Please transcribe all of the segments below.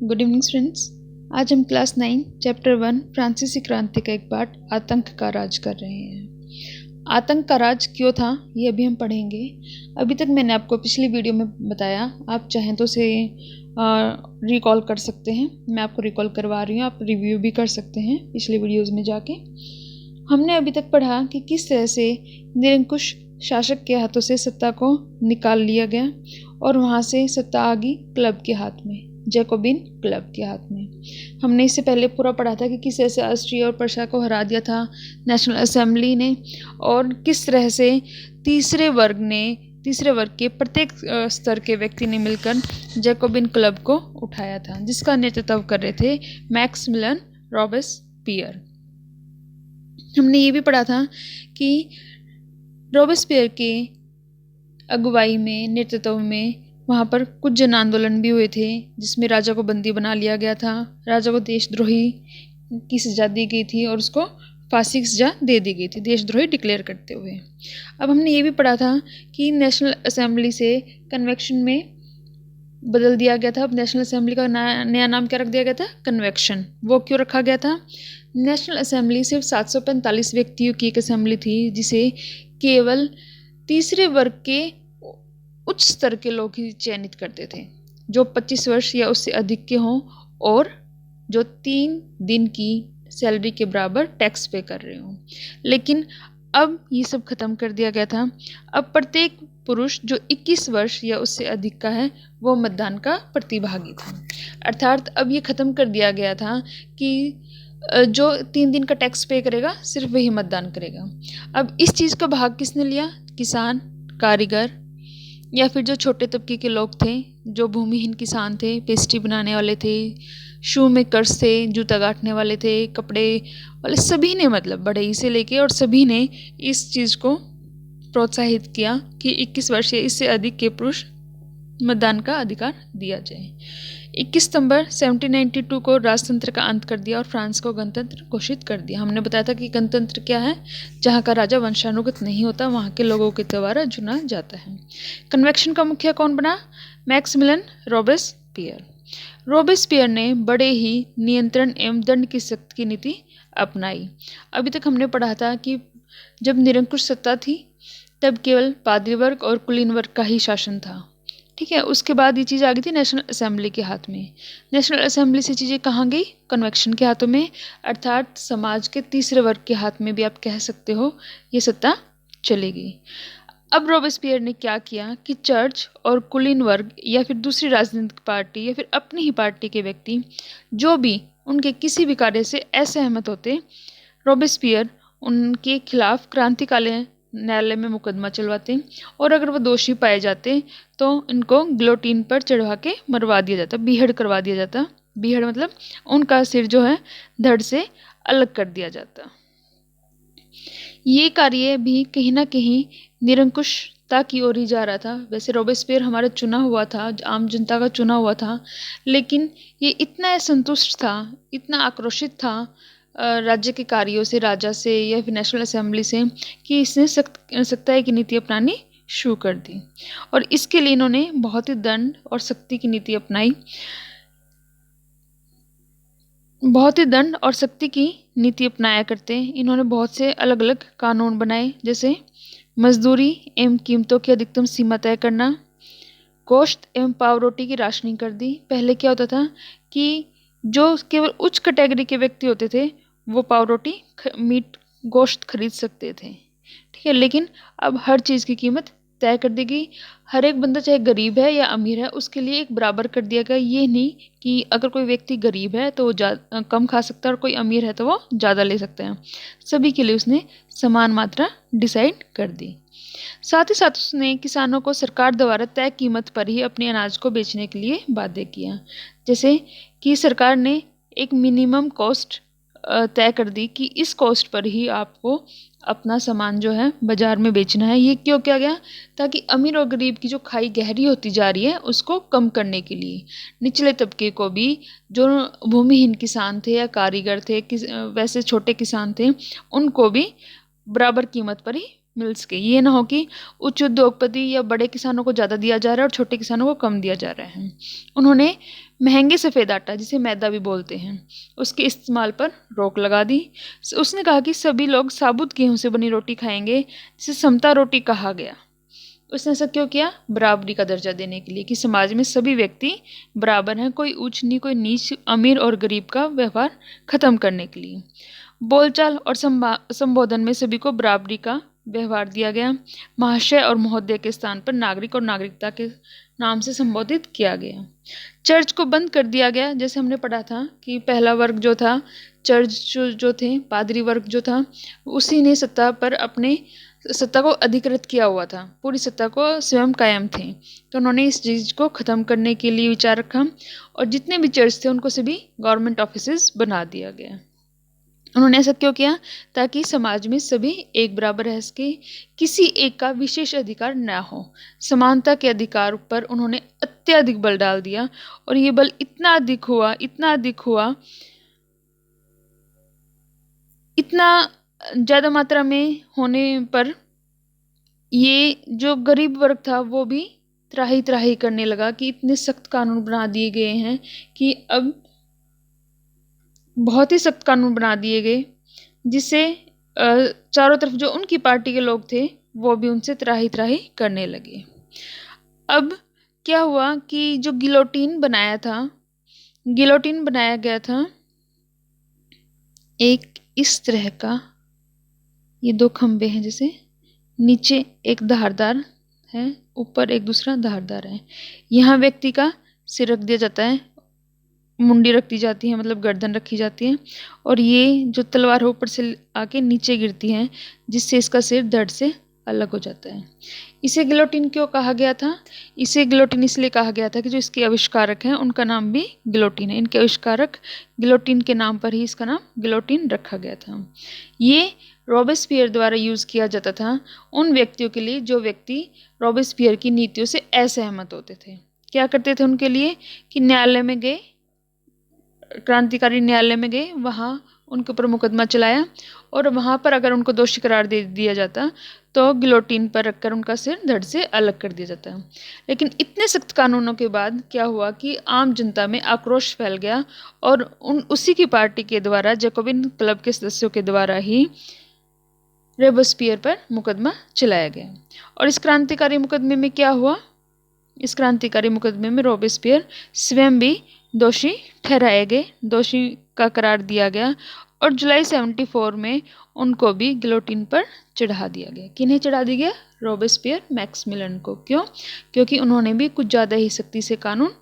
Good evening friends. आज हम class 9 chapter 1 फ्रांसीसी क्रांति का एक पार्ट आतंक का राज कर रहे हैं। आतंक का राज क्यों था ये अभी हम पढ़ेंगे। अभी तक मैंने आपको पिछली वीडियो में बताया, आप चाहें तो उसे रिकॉल कर सकते हैं। मैं आपको रिकॉल करवा रही हूँ, आप रिव्यू भी कर सकते हैं पिछले वीडियोज़ में जाके। हमने अभी तक पढ़ा कि किस तरह से निरंकुश शासक के हाथों से सत्ता को निकाल लिया गया और वहाँ से सत्ता आ गई क्लब के हाथ में, जैकोबिन क्लब के हाथ में। हमने इससे पहले पूरा पढ़ा था कि किस तरह से ऑस्ट्रिया और प्रशा को हरा दिया था नेशनल असेंबली ने, और किस तरह से तीसरे वर्ग के प्रत्येक स्तर के व्यक्ति ने मिलकर जैकोबिन क्लब को उठाया था, जिसका नेतृत्व कर रहे थे मैक्सिमिलियन रॉबेस्पियर। हमने ये भी पढ़ा था कि रॉबेस्पियर के अगुवाई में, नेतृत्व में वहाँ पर कुछ जन आंदोलन भी हुए थे, जिसमें राजा को बंदी बना लिया गया था। राजा को देशद्रोही की सजा दी गई थी और उसको फांसी की सजा दे दी गई थी, देशद्रोही डिक्लेयर करते हुए। अब हमने ये भी पढ़ा था कि नेशनल असेंबली से कन्वेक्शन में बदल दिया गया था। अब नेशनल असेंबली का नया नाम क्या रख दिया गया था? कन्वेक्शन। वो क्यों रखा गया था? नेशनल असेंबली सिर्फ 745 व्यक्तियों की एक असेंबली थी, जिसे केवल तीसरे वर्ग के उच्च स्तर के लोग ही चयनित करते थे, जो 25 वर्ष या उससे अधिक के हों और जो 3 दिन की सैलरी के बराबर टैक्स पे कर रहे हों। लेकिन अब ये सब खत्म कर दिया गया था। अब प्रत्येक पुरुष जो 21 वर्ष या उससे अधिक का है वो मतदान का प्रतिभागी था। अर्थात अब ये खत्म कर दिया गया था कि जो 3 दिन का टैक्स पे करेगा सिर्फ वही मतदान करेगा। अब इस चीज़ का भाग किसने लिया? किसान, कारीगर या फिर जो छोटे तबके के लोग थे, जो भूमिहीन किसान थे, पेस्ट्री बनाने वाले थे, शू मेकर्स थे, जूता गांठने वाले थे, कपड़े वाले, सभी ने, मतलब बड़े ही से लेके और सभी ने इस चीज़ को प्रोत्साहित किया कि 21 वर्ष या इससे अधिक के पुरुष मतदान का अधिकार दिया जाए। 21 सितंबर 1792 को राजतंत्र का अंत कर दिया और फ्रांस को गणतंत्र घोषित कर दिया। हमने बताया था कि गणतंत्र क्या है? जहाँ का राजा वंशानुगत नहीं होता, वहाँ के लोगों के द्वारा चुना जाता है। कन्वेक्शन का मुखिया कौन बना? Maximilian Robespierre. रॉबेस्पियर ने बड़े ही नियंत्रण एवं दंड की सख्त की नीति अपनाई। अभी तक हमने पढ़ा था कि जब निरंकुश सत्ता थी तब केवल पादरी वर्ग और कुलीन वर्ग का ही शासन था, ठीक है। उसके बाद ये चीज़ आ गई थी नेशनल असेंबली के हाथ में। नेशनल असेंबली से चीज़ें कहाँ गई? कन्वेक्शन के हाथों में, अर्थात समाज के तीसरे वर्ग के हाथ में भी आप कह सकते हो ये सत्ता चली गई। अब रॉबेस्पियर ने क्या किया कि चर्च और कुलीन वर्ग या फिर दूसरी राजनीतिक पार्टी या फिर अपनी ही पार्टी के व्यक्ति जो भी उनके किसी भी कार्य से असहमत होते, रॉबेस्पियर उनके खिलाफ क्रांतिकालीन न्यायालय में मुकदमा चलवाते और अगर वो दोषी पाए जाते तो इनको गिलोटीन पर चढ़वा के मरवा दिया जाता, बीहड़ करवा दिया जाता। बीहड़ मतलब उनका सिर जो है धड़ से अलग कर दिया जाता। ये कार्य भी कहीं ना कहीं निरंकुशता की ओर ही जा रहा था। वैसे रॉबेस्पियर हमारा चुना हुआ था, आम जनता का चुना हुआ था, लेकिन ये इतना असंतुष्ट था, इतना आक्रोशित था राज्य के कार्यों से, राजा से या फिर नेशनल असेंबली से, कि इसने सख्ताई की नीति अपनानी शुरू कर दी। और इसके लिए इन्होंने बहुत ही दंड और सख्ती की नीति अपनाई। बहुत ही दंड और सख्ती की नीति अपनाया करते इन्होंने बहुत से अलग अलग कानून बनाए, जैसे मजदूरी एवं कीमतों की अधिकतम सीमा तय करना, गोश्त एवं पाव रोटी की राशनिंग कर दी। पहले क्या होता था कि जो केवल उच्च कैटेगरी के व्यक्ति होते थे वो पाव रोटी, मीट, गोश्त खरीद सकते थे, ठीक है। लेकिन अब हर चीज़ की कीमत तय कर दी गई। हर एक बंदा चाहे गरीब है या अमीर है उसके लिए एक बराबर कर दिया गया। ये नहीं कि अगर कोई व्यक्ति गरीब है तो वो कम खा सकता है और कोई अमीर है तो वो ज़्यादा ले सकते हैं। सभी के लिए उसने समान मात्रा डिसाइड कर दी। साथ ही साथ उसने किसानों को सरकार द्वारा तय कीमत पर ही अपने अनाज को बेचने के लिए बाध्य किया। जैसे कि सरकार ने एक मिनिमम कॉस्ट तय कर दी कि इस कॉस्ट पर ही आपको अपना सामान जो है बाजार में बेचना है। ये क्यों किया गया? ताकि अमीर और गरीब की जो खाई गहरी होती जा रही है उसको कम करने के लिए निचले तबके को भी, जो भूमिहीन किसान थे या कारीगर थे, वैसे छोटे किसान थे, उनको भी बराबर कीमत पर ही मिल सके। ये ना हो कि उच्च उद्योगपति या बड़े किसानों को ज़्यादा दिया जा रहा है और छोटे किसानों को कम दिया जा रहा है। उन्होंने महंगे सफ़ेद आटा, जिसे मैदा भी बोलते हैं, उसके इस्तेमाल पर रोक लगा दी। उसने कहा कि सभी लोग साबुत गेहूं से बनी रोटी खाएंगे, जिसे समता रोटी कहा गया। उसने ऐसा क्यों किया? बराबरी का दर्जा देने के लिए, कि समाज में सभी व्यक्ति बराबर हैं, कोई ऊंच नहीं कोई नीच, अमीर और गरीब का व्यवहार खत्म करने के लिए। बोलचाल और संबोधन में सभी को बराबरी का व्यवहार दिया गया। महाशय और महोदय के स्थान पर नागरिक और नागरिकता के नाम से संबोधित किया गया। चर्च को बंद कर दिया गया। जैसे हमने पढ़ा था कि पहला वर्ग जो था, चर्च जो थे, पादरी वर्ग जो था, उसी ने सत्ता पर अपने सत्ता को अधिकृत किया हुआ था, पूरी सत्ता को स्वयं कायम थे। तो उन्होंने इस चीज़ को ख़त्म करने के लिए विचार रखा और जितने भी चर्च थे उनको सभी गवर्नमेंट ऑफिसेज बना दिया गया। उन्होंने ऐसा क्यों किया? ताकि समाज में सभी एक बराबर रह सके, किसी एक का विशेष अधिकार न हो। समानता के अधिकार पर उन्होंने अत्यधिक बल डाल दिया और ये बल इतना अधिक हुआ, इतना ज़्यादा मात्रा में होने पर ये जो गरीब वर्ग था वो भी त्राही त्राही करने लगा कि इतने सख्त कानून बना दिए गए हैं कि अब बहुत ही सख्त कानून बना दिए गए, जिससे चारों तरफ जो उनकी पार्टी के लोग थे वो भी उनसे त्राही त्राही करने लगे। अब क्या हुआ कि जो गिलोटिन बनाया गया था एक इस तरह का, ये दो खंबे हैं, जैसे नीचे एक धारदार है, ऊपर एक दूसरा धारदार है। यहाँ व्यक्ति का सिर रख दिया जाता है, मुंडी रखी जाती है, मतलब गर्दन रखी जाती है, और ये जो तलवार है ऊपर से आके नीचे गिरती है, जिससे इसका सिर धड़ से अलग हो जाता है। इसे गिलोटिन क्यों कहा गया था? इसे गिलोटिन इसलिए कहा गया था कि जो इसके आविष्कारक हैं उनका नाम भी गिलोटिन है। इनके आविष्कारक गिलोटिन के नाम पर ही इसका नाम गिलोटिन रखा गया था। ये रॉबेस्पियर द्वारा यूज़ किया जाता था उन व्यक्तियों के लिए जो व्यक्ति रॉबेस्पियर की नीतियों से असहमत होते थे। क्या करते थे उनके लिए? कि न्यायालय में गए, क्रांतिकारी न्यायालय में गए, वहाँ उनके ऊपर मुकदमा चलाया और वहाँ पर अगर उनको दोषी करार दे दिया जाता तो गिलोटिन पर रखकर उनका सिर धड़ से अलग कर दिया जाता। लेकिन इतने सख्त कानूनों के बाद क्या हुआ कि आम जनता में आक्रोश फैल गया और उसी की पार्टी के द्वारा, जैकोबिन क्लब के सदस्यों के द्वारा ही रॉबेस्पियर पर मुकदमा चलाया गया। और इस क्रांतिकारी मुकदमे में क्या हुआ? इस क्रांतिकारी मुकदमे में रॉबेस्पियर स्वयं भी दोषी ठहराए गए, दोषी का करार दिया गया और जुलाई 74 में उनको भी गिलोटिन पर चढ़ा दिया गया। किन्हें चढ़ा दिया गया? रॉबेस्पियर, मैक्समिलन को। क्यों? क्योंकि उन्होंने भी कुछ ज़्यादा ही सख्ती से कानून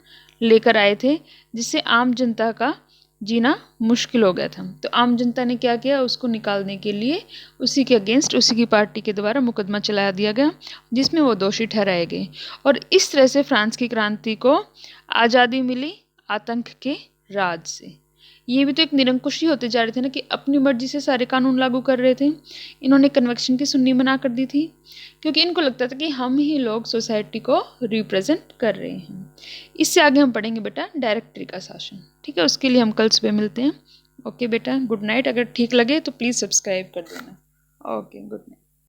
लेकर आए थे, जिससे आम जनता का जीना मुश्किल हो गया था। तो आम जनता ने क्या किया? उसको निकालने के लिए उसी के अगेंस्ट, उसी की पार्टी के द्वारा मुकदमा चला दिया गया, जिसमें वो दोषी ठहराए गए। और इस तरह से फ्रांस की क्रांति को आज़ादी मिली आतंक के राज से। ये भी तो एक निरंकुश ही होते जा रहे थे ना, कि अपनी मर्जी से सारे कानून लागू कर रहे थे। इन्होंने कन्वेक्शन की सुन्नी मना कर दी थी, क्योंकि इनको लगता था कि हम ही लोग सोसाइटी को रिप्रेजेंट कर रहे हैं। इससे आगे हम पढ़ेंगे बेटा डायरेक्टरी का शासन। ठीक है, उसके लिए हम कल सुबह मिलते हैं। ओके बेटा, गुड नाइट। अगर ठीक लगे तो प्लीज़ सब्सक्राइब कर देना। Okay, good night.